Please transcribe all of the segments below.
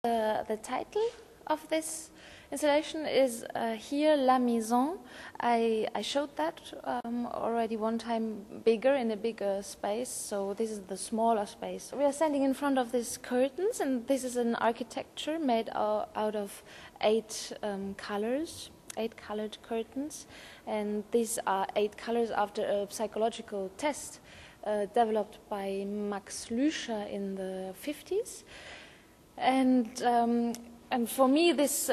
The title of this installation is here La Maison. I showed that already one time bigger in a bigger space, so this is the smaller space. We are standing in front of these curtains, and this is an architecture made out of 8 colors, 8 colored curtains, and these are 8 colors after a psychological test developed by Max Lüscher in the 50s. And for me, this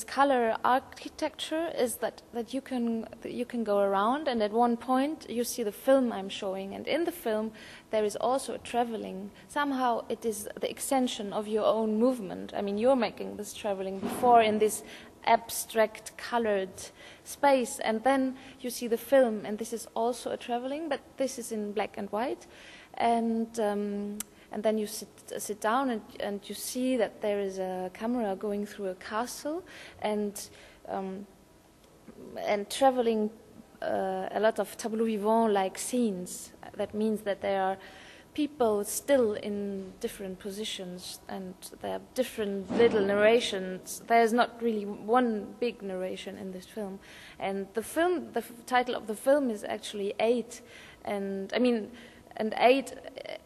color architecture is that you can go around, and at one point you see the film I'm showing, and in the film there is also a traveling. Somehow it is the extension of your own movement. I mean, you're making this traveling before in this abstract colored space, and then you see the film, and this is also a traveling, but this is in black and white, and then you sit down and you see that there is a camera going through a castle and traveling a lot of tableau vivant-like scenes. That means that there are people still in different positions, and there are different little narrations. There's not really one big narration in this film. And the title of the film is actually 8, and I mean, and 8,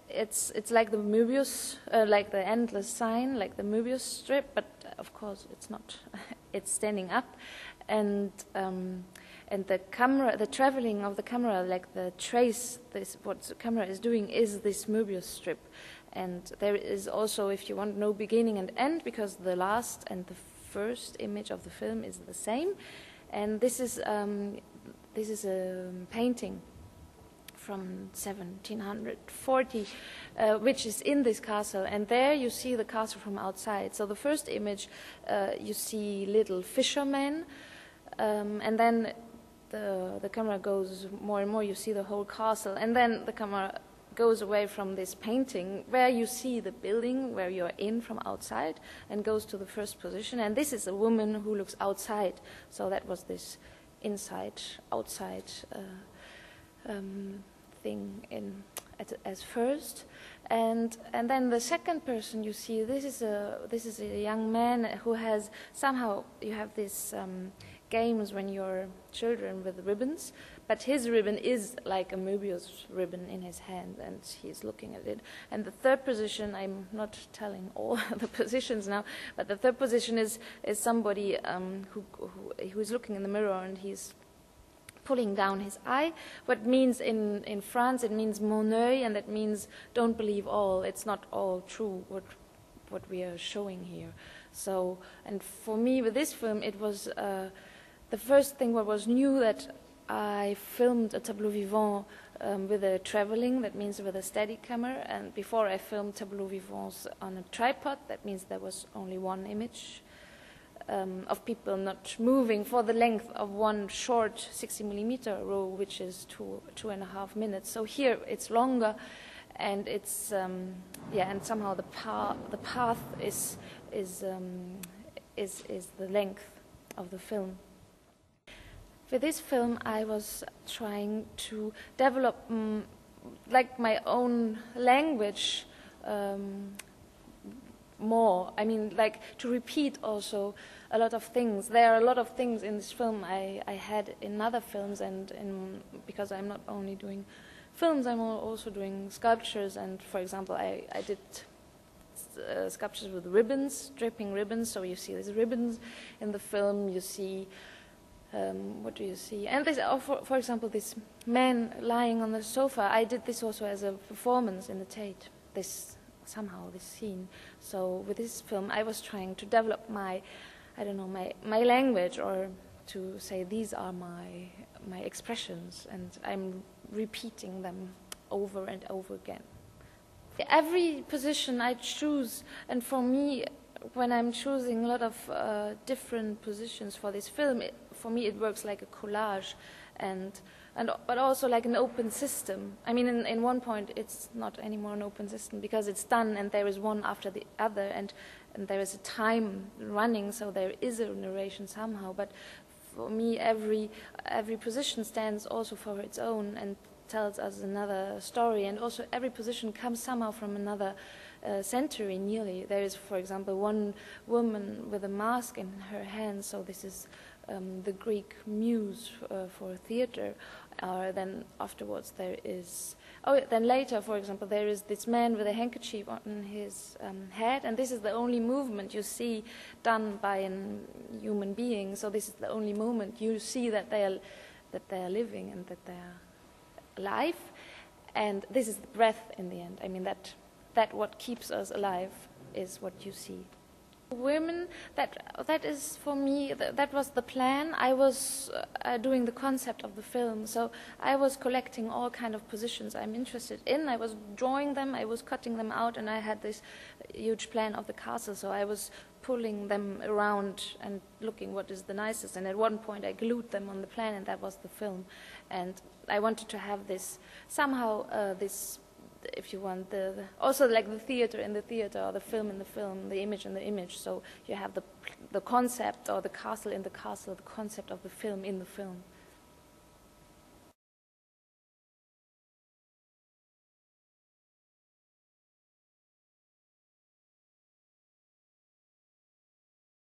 it's like the Möbius, like the endless sign, like the Möbius strip, but of course it's not. It's standing up, and the camera, the traveling of the camera, like the trace, what the camera is doing is this Möbius strip. And there is also, if you want, no beginning and end, because the last and the first image of the film is the same. And this is a painting from 1740, which is in this castle, and there you see the castle from outside. So the first image, you see little fishermen, and then the camera goes more and more, you see the whole castle, and then the camera goes away from this painting where you see the building where you're in from outside, and goes to the first position, and this is a woman who looks outside. So that was this inside, outside thing as first, and then the second person you see, this is a young man who has, somehow you have this games when you're children with ribbons, but his ribbon is like a Möbius ribbon in his hand, and he's looking at it. And the third position, I'm not telling all the positions now, but the third position is somebody who is looking in the mirror, and he's pulling down his eye. What means in France, it means mon œil, and that means don't believe all. It's not all true what we are showing here. So, and for me with this film, it was the first thing what was new, that I filmed a tableau vivant with a traveling, that means with a steady camera, and before I filmed tableau vivants on a tripod, that means there was only one image of people not moving for the length of one short 60mm row, which is 2.5 minutes. So here it's longer, and it's and somehow the path is the length of the film. For this film, I was trying to develop like my own language. More, I mean, like to repeat also a lot of things. There are a lot of things in this film I had in other films, and because I'm not only doing films, I'm also doing sculptures. And for example, I did sculptures with ribbons, dripping ribbons. So you see these ribbons in the film. You see, what do you see? And this, for example, this man lying on the sofa. I did this also as a performance in the Tate. This scene. So with this film, I was trying to develop my language, or to say these are my expressions, and I'm repeating them over and over again. Every position I choose, and for me, when I'm choosing a lot of different positions for this film, for me it works like a collage, but also like an open system. I mean, in one point, it's not anymore an open system, because it's done, and there is one after the other, and there is a time running, so there is a narration somehow. But for me, every position stands also for its own and tells us another story, and also every position comes somehow from another century nearly. There is, for example, one woman with a mask in her hand, so this is the Greek muse for theater. Then afterwards there is, then later, for example, there is this man with a handkerchief on his head, and this is the only movement you see done by a human being. So this is the only moment you see that they are living and that they are alive, and this is the breath in the end. I mean, that what keeps us alive is what you see. Women, that is for me, that was the plan. I was doing the concept of the film, so I was collecting all kind of positions I'm interested in. I was drawing them, I was cutting them out, and I had this huge plan of the castle, so I was pulling them around and looking what is the nicest, and at one point I glued them on the plan, and that was the film. And I wanted to have this, somehow this, if you want, also like the theater in the theater, or the film in the film, the image in the image. So you have the concept, or the castle in the castle, the concept of the film in the film.